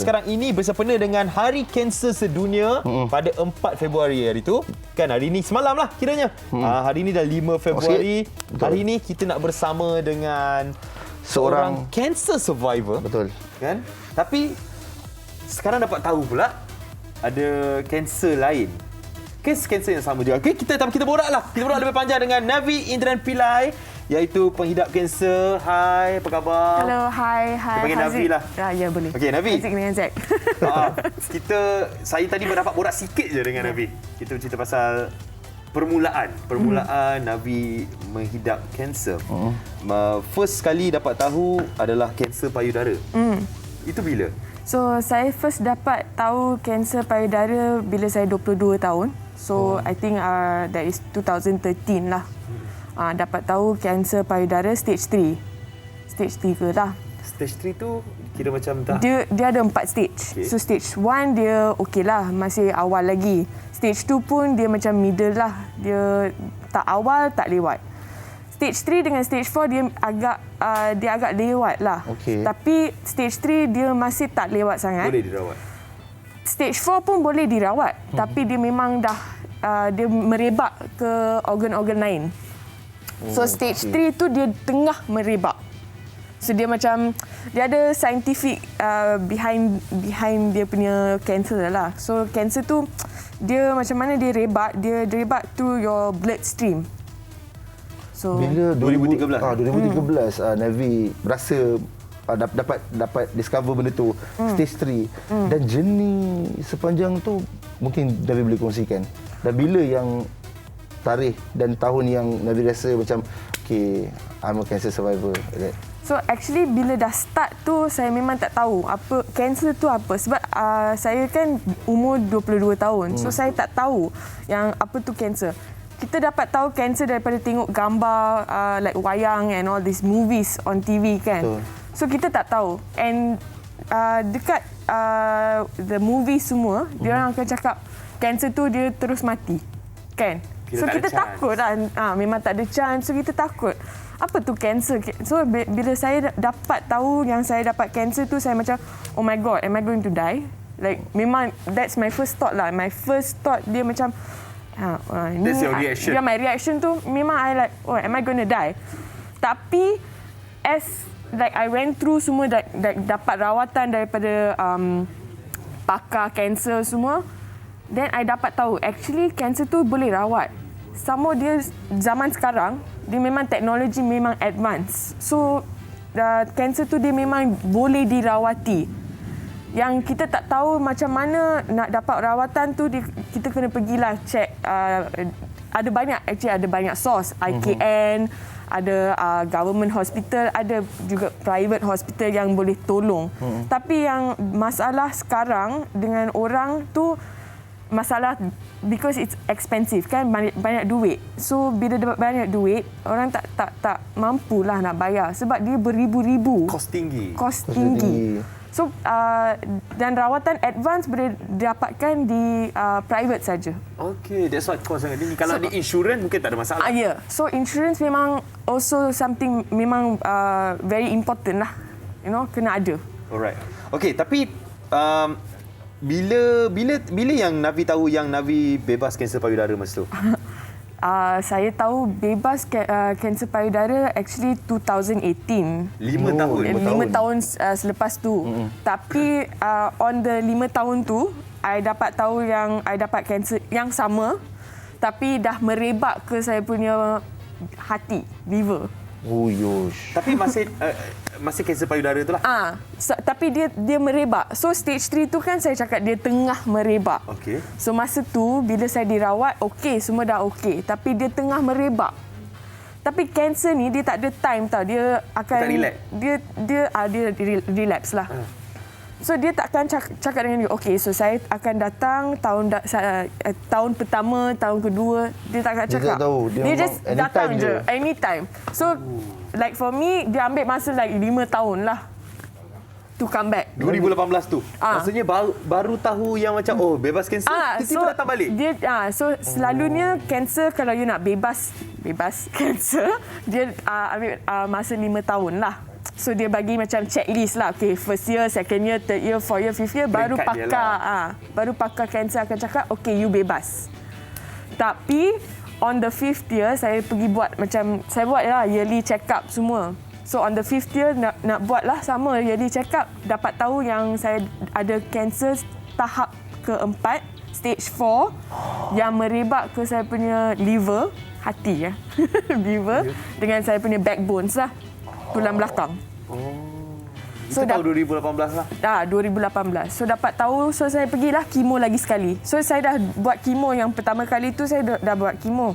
Sekarang ini bersempena dengan Hari Kanser Sedunia pada 4 Februari hari itu. Kan hari ini semalam lah kiranya. Hari ini dah 5 Februari. Hari ini kita nak bersama dengan seorang cancer survivor. Betul. Kan? Tapi sekarang dapat tahu pula ada kanser lain. Kanser yang sama juga. Okay, kita borak lah. Kita borak lebih panjang dengan Navi Indran Pillai, iaitu penghidap kanser. Hai, apa khabar? Hello, hi. Kita panggil Navi lah. Ya, boleh. Okey, Navi. Haziq dengan Zack. Saya tadi berdapat borak sikit je dengan Navi. Kita cerita pasal permulaan Navi menghidap kanser. First kali dapat tahu adalah kanser payudara. Itu bila? So, saya first dapat tahu kanser payudara bila saya 22 tahun. So, I think that is 2013 lah. Dapat tahu kanser payudara stage 3. Stage 3 lah. Stage 3 tu kira macam dah... Dia ada 4 stage. Okay. So, stage 1 dia okey lah. Masih awal lagi. Stage 2 pun dia macam middle lah. Dia tak awal, tak lewat. Stage 3 dengan stage 4 dia agak lewat lah. Okay. Tapi stage 3 dia masih tak lewat sangat. Boleh dirawat. Stage 4 pun boleh dirawat. Tapi dia memang dah dia merebak ke organ-organ lain. So stage 3 tu dia tengah merebak. So dia macam dia ada scientific behind dia punya cancer lah. So cancer tu dia macam mana dia rebak through your bloodstream. So Bila 2013 Navi berasa dapat discover benda tu stage 3 dan journey sepanjang tu mungkin Navi boleh kongsikan. Dan bila yang tarikh dan tahun yang Navi rasa macam okay, I'm a cancer survivor. So actually bila dah start tu saya memang tak tahu apa kanser tu apa sebab saya kan umur 22 tahun. So saya tak tahu yang apa tu kanser. Kita dapat tahu kanser daripada tengok gambar like wayang and all these movies on TV kan. Betul. So kita tak tahu. And dekat the movie semua dia orang akan cakap kanser tu dia terus mati. Kan? So kita takut lah. Memang tak ada chance. So kita takut. Apa tu kanser? So bila saya dapat tahu yang saya dapat kanser tu saya macam oh my god, am I going to die? Like memang that's my first thought lah. My first thought dia macam that's your reaction. Yeah, my reaction tu memang I like, oh, am I going to die? Tapi as like I went through semua, dapat rawatan daripada pakar kanser semua, then I dapat tahu actually kanser tu boleh rawat. Sama dia zaman sekarang, dia memang teknologi memang advance. So kanser tu dia memang boleh dirawati. Yang kita tak tahu macam mana nak dapat rawatan tu kita kena pergilah check ada banyak source IKN, ada government hospital, ada juga private hospital yang boleh tolong. Tapi yang masalah sekarang dengan orang tu masalah because it's expensive kan, banyak duit. So bila dapat banyak duit orang tak mampulah nak bayar sebab dia beribu-ribu. Kos tinggi. So, dan rawatan advance boleh didapatkan di private saja. Okay, that's why cost sangat tinggi. Kalau di insurans mungkin tak ada masalah. Yeah. So, insurance memang also something memang very important lah. You know, kena ada. Alright. Okay, tapi bila yang Navi tahu yang Navi bebas kanser payudara masa tu? Saya tahu bebas kanser payudara actually 2018. 5 tahun? 5 tahun selepas tu. Tapi on the 5 tahun tu, I dapat tahu yang I dapat kanser yang sama tapi dah merebak ke saya punya hati, liver. Oh yosh. Tapi masih kanser payudara tu lah? Tapi dia merebak. So stage 3 tu kan saya cakap dia tengah merebak. Okey. So masa tu bila saya dirawat, okey, semua dah okey. Tapi dia tengah merebak. Tapi kanser ni dia tak ada time tau. Dia akan... Tak relax? Dia relapse lah. So dia takkan cakap dengan dia, okey, so saya akan datang tahun pertama, tahun kedua, dia takkan cakap. Dia tak tahu. Dia just datang je, anytime. So like for me, dia ambil masa like 5 tahun lah to come back. 2018 tu? Maksudnya baru tahu yang macam, oh bebas kanser, tiba-tiba datang balik? So selalunya kanser kalau you nak bebas kanser, dia ambil masa 5 tahun lah. So dia bagi macam checklist lah. Okay, first year, second year, third year, fourth year, fifth year, baru Peringkat dia baru pakar kanser akan cakap, okay, you bebas. Tapi on the fifth year saya pergi buat macam saya buat lah yearly check up semua. So on the fifth year nak buat lah sama yearly check up, dapat tahu yang saya ada kanser tahap keempat, stage 4 yang merebak ke saya punya liver, hati ya. Liver dengan saya punya backbones lah, tulang belakang. So tahu 2018 lah. 2018. So dapat tahu, so saya pergilah kemo lagi sekali. So saya dah buat kemo yang pertama kali tu, saya dah buat kemo.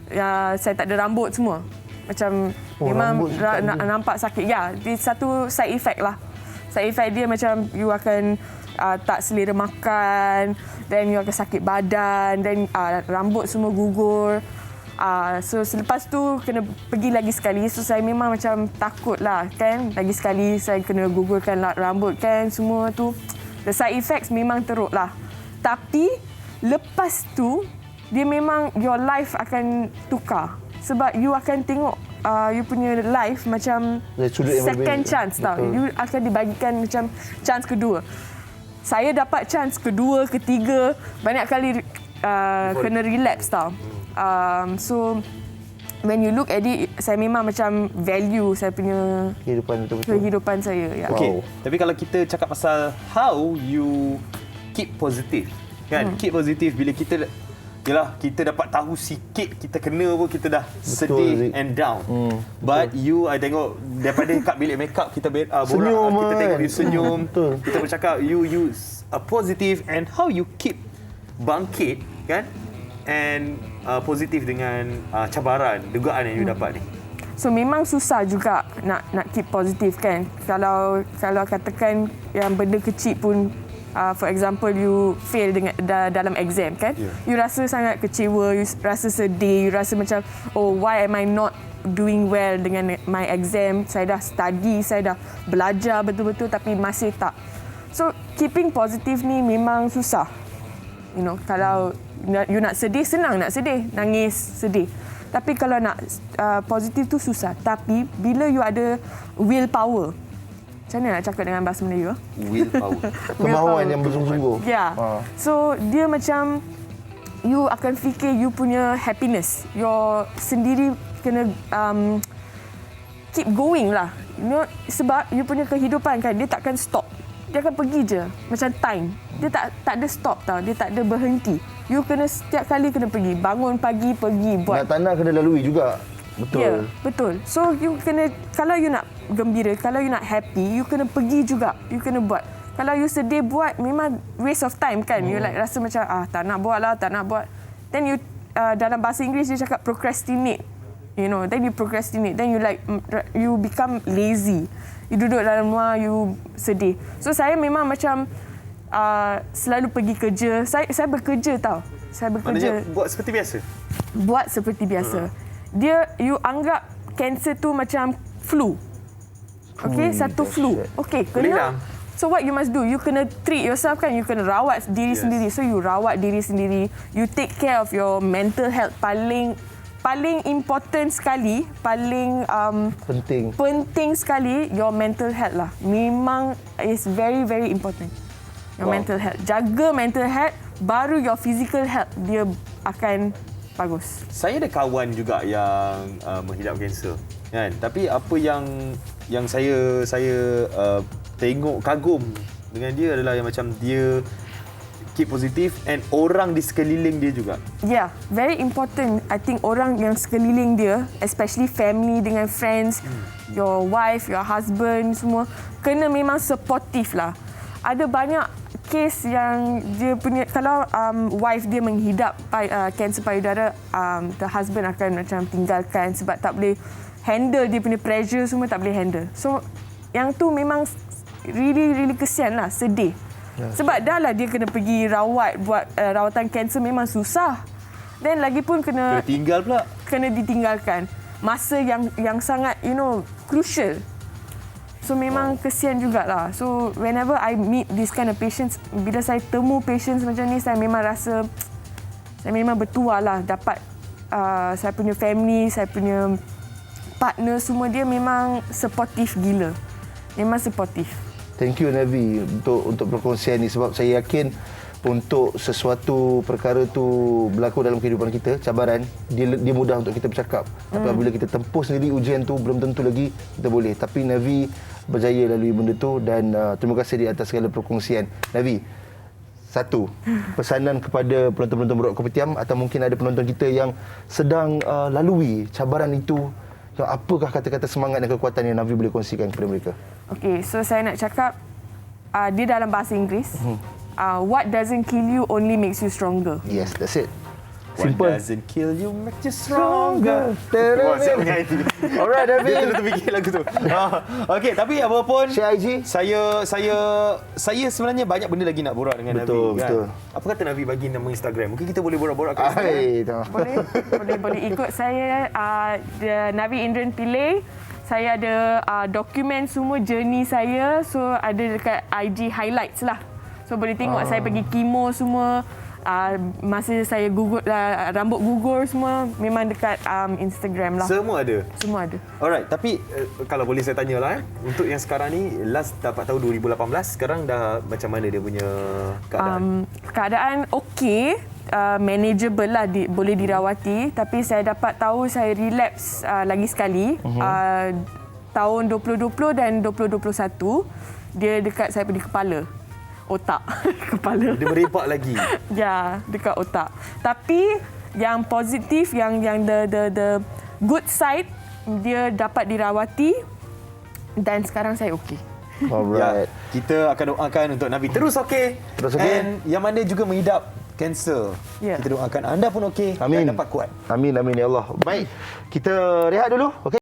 Ya, saya tak ada rambut semua. Macam memang nampak sakit. Ya, di satu side effect lah. Side effect dia macam you akan tak selera makan, then you akan sakit badan, then rambut semua gugur. So selepas tu kena pergi lagi sekali. So saya memang macam takut lah kan. Lagi sekali saya kena gugurkan rambut kan, semua tu. The side effects memang teruk lah. Tapi lepas tu dia memang your life akan tukar. Sebab you akan tengok you punya life macam second chance tau. You akan dibagikan macam chance kedua. Saya dapat chance kedua, ketiga, banyak kali kena relapse tau. So when you look at it, saya memang macam value saya punya kehidupan saya. Ya. Okay. Tapi kalau kita cakap pasal how you keep positive, kan? Keep positive bila kita kita dapat tahu sikit kita kena pun kita dah sedih and down. But you, I tengok daripada kat bilik makeup kita borak, kita tengok you senyum, kita bercakap you positive and how you keep bangkit, kan? And positif dengan cabaran, dugaan yang you dapat ni. So memang susah juga nak keep positif kan. Kalau katakan yang benda kecil pun, for example you fail dengan dalam exam kan. You rasa sangat kecewa, you rasa sedih, you rasa macam why am I not doing well dengan my exam. Saya dah study, saya dah belajar betul-betul tapi masih tak. So keeping positif ni memang susah. You know, kalau you nak sedih, senang nak sedih, nangis, sedih. Tapi kalau nak positif tu susah. Tapi bila you ada willpower, macam mana nak cakap dengan bahasa Melayu? Willpower. Kemahuan yang bersungguh-sungguh. Ya. So dia macam you akan fikir you punya happiness. You sendiri kena keep going lah. You know, sebab you punya kehidupan kan, dia takkan stop. Dia akan pergi je, macam time. Dia tak ada stop tau, dia tak ada berhenti. You kena setiap kali kena pergi. Bangun pagi, pergi buat. Nak tanah kena lalui juga. Betul. Ya, betul. So you kena, kalau you nak gembira, kalau you nak happy, you kena pergi juga. You kena buat. Kalau you sedih buat, memang waste of time kan. You like rasa macam tak nak buat lah, tak nak buat. Then you dalam bahasa Inggeris dia cakap procrastinate. You know, then you procrastinate. Then you become lazy. You duduk dalam rumah, you sedih. So saya memang macam selalu pergi kerja. Saya bekerja tau. Saya bekerja. Maknanya buat seperti biasa? Buat seperti biasa. You anggap kanser tu macam flu. Okay, satu flu. Okay, kena. So what you must do, you kena treat yourself kan. You kena rawat diri sendiri. So you rawat diri sendiri. You take care of your mental health. Paling important sekali, paling penting sekali your mental health lah. Memang is very very important. Your mental health. Jaga mental health, baru your physical health dia akan bagus. Saya ada kawan juga yang menghidap kanser, kan? Tapi apa yang saya tengok kagum dengan dia adalah yang macam dia keep positif and orang di sekeliling dia juga. Yeah, very important. I think orang yang sekeliling dia, especially family dengan friends, your wife, your husband, semua kena memang supportive lah. Ada banyak kes yang dia punya, kalau wife dia menghidap kanser payudara, the husband akan macam tinggalkan sebab tak boleh handle dia punya pressure, semua tak boleh handle. So yang tu memang really kesian lah, sedih. Sebab dah lah dia kena pergi buat rawatan kanser memang susah. Dan lagi pun kena tinggal pula. Kena ditinggalkan. Masa yang sangat crucial. So memang kesian jugalah. So whenever I meet this kind of patients, bila saya temu patients macam ni, saya memang rasa saya memang bertuah lah dapat saya punya family, saya punya partner semua dia memang supportive gila. Memang supportive. Thank you Navi untuk perkongsian ni, sebab saya yakin untuk sesuatu perkara tu berlaku dalam kehidupan kita, cabaran, dia mudah untuk kita bercakap. Tapi apabila kita tempuh sendiri ujian tu, belum tentu lagi kita boleh. Tapi Navi berjaya lalui benda tu dan terima kasih di atas segala perkongsian. Navi, satu, pesanan kepada penonton-penonton Borak Kopitiam atau mungkin ada penonton kita yang sedang lalui cabaran itu, apakah kata-kata semangat dan kekuatan yang Navi boleh kongsikan kepada mereka? Okay, so saya nak cakap dia dalam bahasa Inggeris. What doesn't kill you only makes you stronger. Yes, that's it. What Simple. doesn't kill you makes you stronger. Wah, siap menyanyi. Alright, Navi. Dia terfikir lagu tu. Okey, tapi apapun, Share IG. saya sebenarnya banyak benda lagi nak borak dengan Betul, Navi. betul. Apa kata Navi bagi nama Instagram? Mungkin kita boleh borak-borak kat Instagram. Boleh ikut saya Navi Indran Pillay. Saya ada dokumen semua journey saya, so ada dekat IG highlights lah. So boleh tengok saya pergi kemo semua. Masa saya rambut gugur semua memang dekat Instagram lah. Semua ada. Semua ada. Alright, tapi kalau boleh saya tanyalah untuk yang sekarang ni, last dapat tahu 2018, sekarang dah macam mana dia punya keadaan? Keadaan okey, manageable lah, boleh dirawati. Tapi saya dapat tahu saya relapse lagi sekali. Tahun 2020 dan 2021, dia dekat saya punya kepala. Otak. Kepala. Dia merepak lagi. Ya, dekat otak. Tapi yang positif, yang the good side, dia dapat dirawati dan sekarang saya okey. Alright. Ya, kita akan doakan untuk Navi terus okey. Terus okey. And yang mana juga mengidap kanser. Ya. Kita doakan anda pun okey Amin. dan dapat kuat. Amin, amin ya Allah. Baik, kita rehat dulu. Okey.